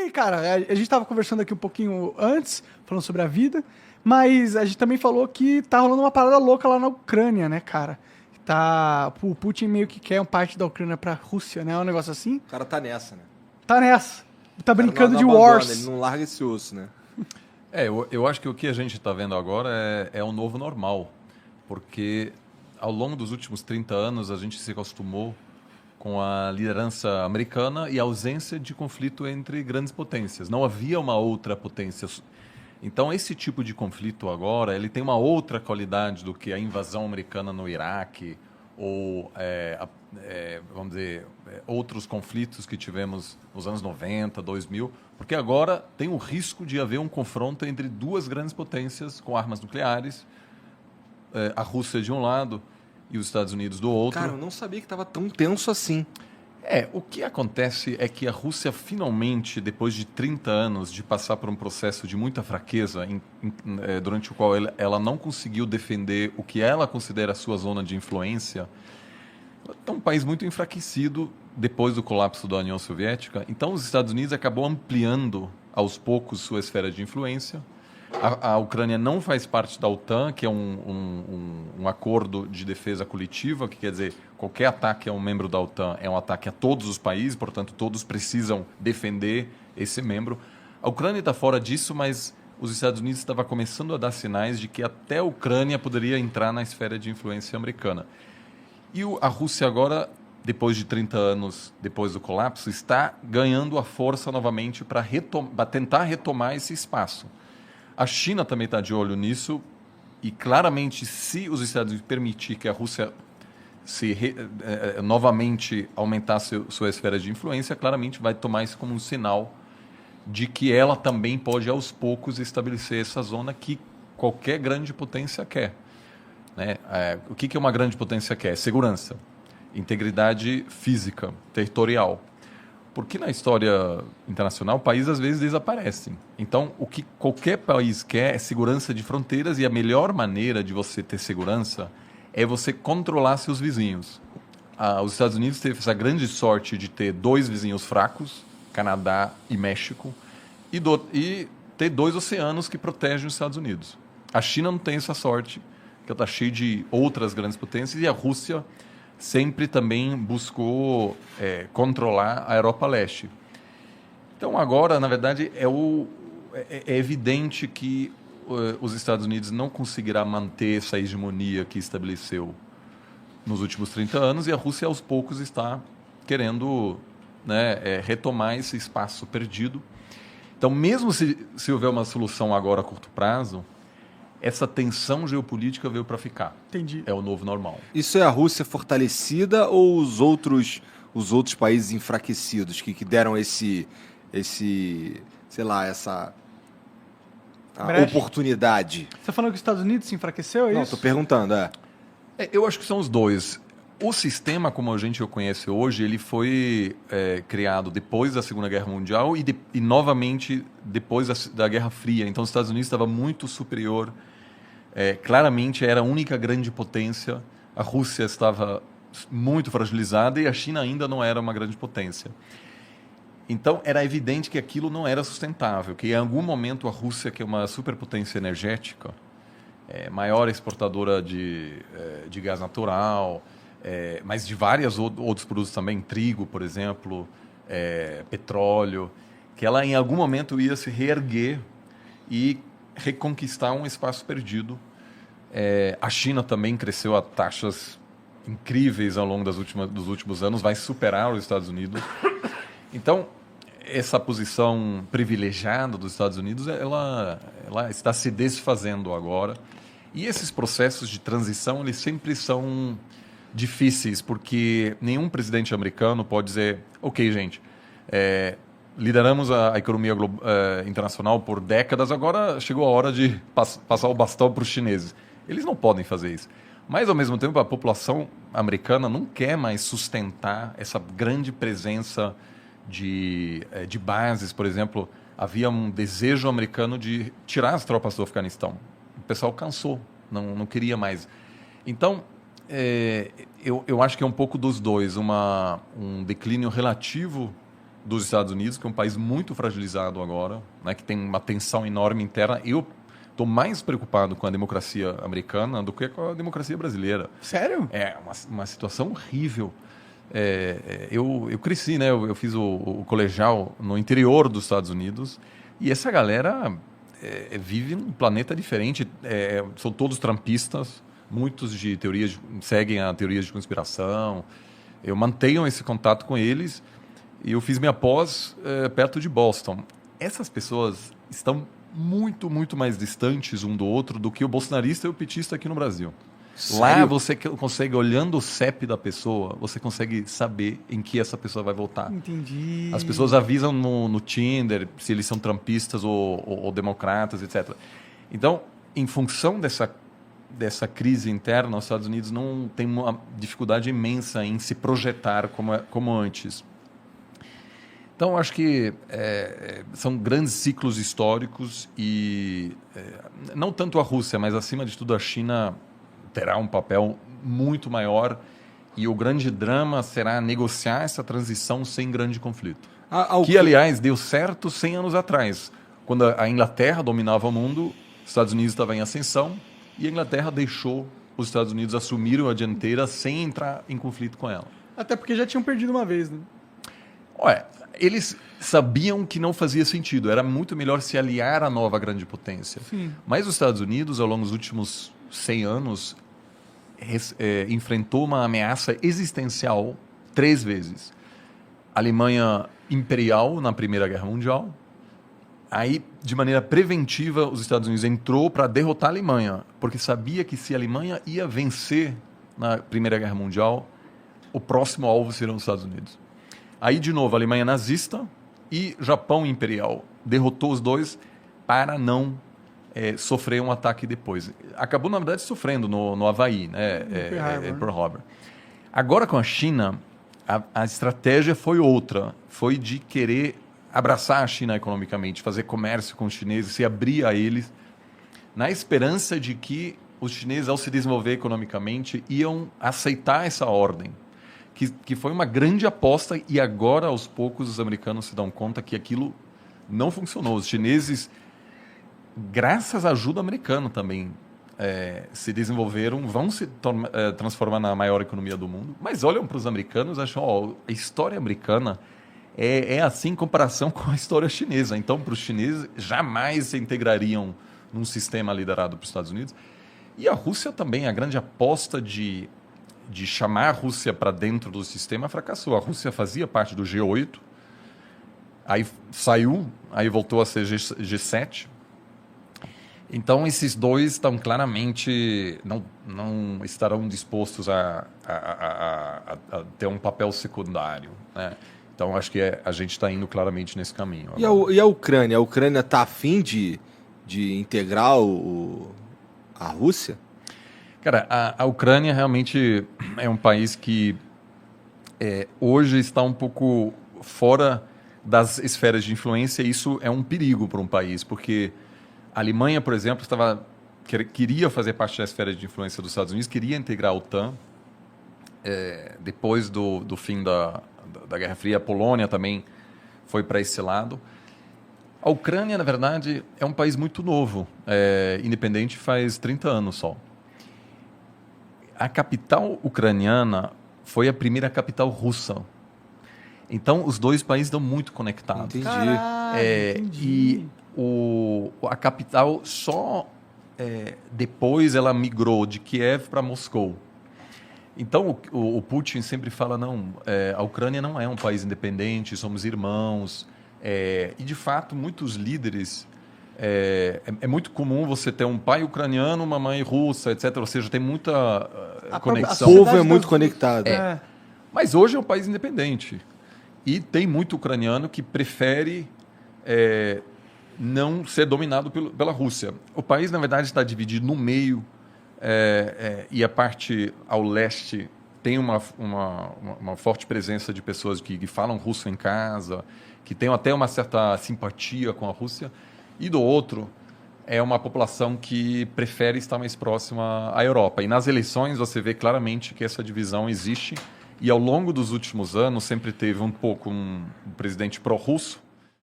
aí, cara, a gente tava conversando aqui um pouquinho antes, falando sobre a vida, mas a gente também falou que tá rolando uma parada louca lá na Ucrânia, né, cara? O Putin meio que quer uma parte da Ucrânia pra Rússia, né? É um negócio assim. O cara tá nessa, né? Tá nessa. Tá O cara brincando não de abandona, Wars. ele não larga esse osso, né? Eu acho que o que a gente está vendo agora é o novo normal, porque ao longo dos últimos 30 anos a gente se acostumou com a liderança americana e a ausência de conflito entre grandes potências. Não havia uma outra potência. Então esse tipo de conflito agora ele tem uma outra qualidade do que a invasão americana no Iraque ou vamos dizer outros conflitos que tivemos nos anos 90, 2000, porque agora tem o risco de haver um confronto entre duas grandes potências com armas nucleares, a Rússia de um lado e os Estados Unidos do outro. Cara, eu não sabia que tava tão tenso assim. O que acontece é que a Rússia finalmente, depois de 30 anos de passar por um processo de muita fraqueza, durante o qual ela não conseguiu defender o que ela considera a sua zona de influência, é um país muito enfraquecido depois do colapso da União Soviética. Então, os Estados Unidos acabou ampliando aos poucos sua esfera de influência. A Ucrânia não faz parte da OTAN, que é um acordo de defesa coletiva, que quer dizer, qualquer ataque a um membro da OTAN é um ataque a todos os países, portanto, todos precisam defender esse membro. A Ucrânia está fora disso, mas os Estados Unidos estavam começando a dar sinais de que até a Ucrânia poderia entrar na esfera de influência americana. E a Rússia agora, depois de 30 anos depois do colapso, está ganhando a força novamente para tentar retomar esse espaço. A China também está de olho nisso e claramente, se os Estados Unidos permitir que a Rússia novamente aumentasse sua esfera de influência, claramente vai tomar isso como um sinal de que ela também pode, aos poucos, estabelecer essa zona que qualquer grande potência quer. Né? O que uma grande potência quer? Segurança, integridade física, territorial. Porque na história internacional, países às vezes desaparecem. Então, o que qualquer país quer é segurança de fronteiras e a melhor maneira de você ter segurança é você controlar seus vizinhos. Os Estados Unidos teve essa grande sorte de ter dois vizinhos fracos, Canadá e México, e ter dois oceanos que protegem os Estados Unidos. A China não tem essa sorte, que está cheio de outras grandes potências, e a Rússia sempre também buscou controlar a Europa Leste. Então, agora, na verdade, é evidente que os Estados Unidos não conseguirá manter essa hegemonia que estabeleceu nos últimos 30 anos, e a Rússia, aos poucos, está querendo retomar esse espaço perdido. Então, mesmo se houver uma solução agora a curto prazo, essa tensão geopolítica veio para ficar. Entendi. É o novo normal. Isso é a Rússia fortalecida ou os outros países enfraquecidos que deram esse sei lá, essa oportunidade? Você tá falando que os Estados Unidos se enfraqueceu, é Não, isso? tô perguntando, Eu acho que são os dois. O sistema, como a gente o conhece hoje, ele foi criado depois da Segunda Guerra Mundial e novamente depois da Guerra Fria. Então, os Estados Unidos estava muito superior. Claramente, era a única grande potência. A Rússia estava muito fragilizada e a China ainda não era uma grande potência. Então, era evidente que aquilo não era sustentável, que em algum momento a Rússia, que é uma superpotência energética, maior exportadora de gás natural, mas de vários outros produtos também, trigo, por exemplo, petróleo, que ela em algum momento ia se reerguer e reconquistar um espaço perdido. A China também cresceu a taxas incríveis ao longo dos últimos anos, vai superar os Estados Unidos. Então, essa posição privilegiada dos Estados Unidos, ela está se desfazendo agora. E esses processos de transição, eles sempre são difíceis, porque nenhum presidente americano pode dizer, ok, gente, lideramos a economia internacional por décadas, agora chegou a hora de passar o bastão para os chineses. Eles não podem fazer isso. Mas, ao mesmo tempo, a população americana não quer mais sustentar essa grande presença de bases. Por exemplo, havia um desejo americano de tirar as tropas do Afeganistão. O pessoal cansou, não queria mais. Então, eu acho que é um pouco dos dois, um declínio relativo dos Estados Unidos, que é um país muito fragilizado agora, né, que tem uma tensão enorme interna. Eu estou mais preocupado com a democracia americana do que com a democracia brasileira. Sério? É uma situação horrível. Eu cresci, né? Eu fiz o colegial no interior dos Estados Unidos e essa galera vive num planeta diferente. São todos trumpistas, muitos seguem a teorias de conspiração. Eu mantenho esse contato com eles e eu fiz minha pós perto de Boston. Essas pessoas estão muito, muito mais distantes um do outro do que o bolsonarista e o petista aqui no Brasil. Lá Sério? você consegue, olhando o CEP da pessoa, você consegue saber em que essa pessoa vai votar. Entendi. As pessoas avisam no Tinder se eles são trumpistas ou democratas, etc. Então, em função dessa crise interna, os Estados Unidos não tem uma dificuldade imensa em se projetar como antes. Então, acho que são grandes ciclos históricos e não tanto a Rússia, mas acima de tudo a China terá um papel muito maior e o grande drama será negociar essa transição sem grande conflito. Que, aliás, deu certo 100 anos atrás. Quando a Inglaterra dominava o mundo, os Estados Unidos estavam em ascensão e a Inglaterra deixou os Estados Unidos assumirem a dianteira sem entrar em conflito com ela. Até porque já tinham perdido uma vez, né? Olha, eles sabiam que não fazia sentido. Era muito melhor se aliar à nova grande potência. Sim. Mas os Estados Unidos, ao longo dos últimos 100 anos, enfrentou uma ameaça existencial 3 vezes. A Alemanha imperial na Primeira Guerra Mundial. Aí, de maneira preventiva, os Estados Unidos entrou para derrotar a Alemanha, porque sabia que se a Alemanha ia vencer na Primeira Guerra Mundial, o próximo alvo seriam os Estados Unidos. Aí, de novo, a Alemanha nazista e Japão imperial. Derrotou os dois para não sofrer um ataque depois. Acabou, na verdade, sofrendo no Havaí, né? Pearl Harbor. Agora, com a China, a estratégia foi outra. Foi de querer abraçar a China economicamente, fazer comércio com os chineses, se abrir a eles, na esperança de que os chineses, ao se desenvolver economicamente, iam aceitar essa ordem. Que foi uma grande aposta e agora, aos poucos, os americanos se dão conta que aquilo não funcionou. Os chineses, graças à ajuda americana também, se desenvolveram, vão se transformar na maior economia do mundo, mas olham para os americanos e acham, a história americana é assim em comparação com a história chinesa. Então, para os chineses, jamais se integrariam num sistema liderado pelos Estados Unidos. E a Rússia também, a grande aposta de chamar a Rússia para dentro do sistema fracassou. A Rússia fazia parte do G8, aí saiu, aí voltou a ser G7. Então, esses dois estão claramente, não estarão dispostos a ter um papel secundário, né? Então, acho que a gente está indo claramente nesse caminho. E a Ucrânia? A Ucrânia está afim de integrar a Rússia? Cara, a Ucrânia realmente é um país que hoje está um pouco fora das esferas de influência e isso é um perigo para um país, porque a Alemanha, por exemplo, queria fazer parte da esfera de influência dos Estados Unidos, queria integrar a OTAN. Depois do fim da Guerra Fria, a Polônia também foi para esse lado. A Ucrânia, na verdade, é um país muito novo, independente faz 30 anos só. A capital ucraniana foi a primeira capital russa. Então, os dois países estão muito conectados. Entendi. Entendi. E a capital só depois ela migrou de Kiev para Moscou. Então, o Putin sempre fala, a Ucrânia não é um país independente, somos irmãos. E, de fato, muitos líderes... É muito comum você ter um pai ucraniano, uma mãe russa, etc. Ou seja, tem muita conexão. O povo é muito conectado. Mas hoje é um país independente. E tem muito ucraniano que prefere não ser dominado pela Rússia. O país, na verdade, está dividido no meio e a parte ao leste tem uma forte presença de pessoas que falam russo em casa, que têm até uma certa simpatia com a Rússia. E do outro, é uma população que prefere estar mais próxima à Europa. E nas eleições você vê claramente que essa divisão existe E ao longo dos últimos anos sempre teve um pouco um presidente pró-russo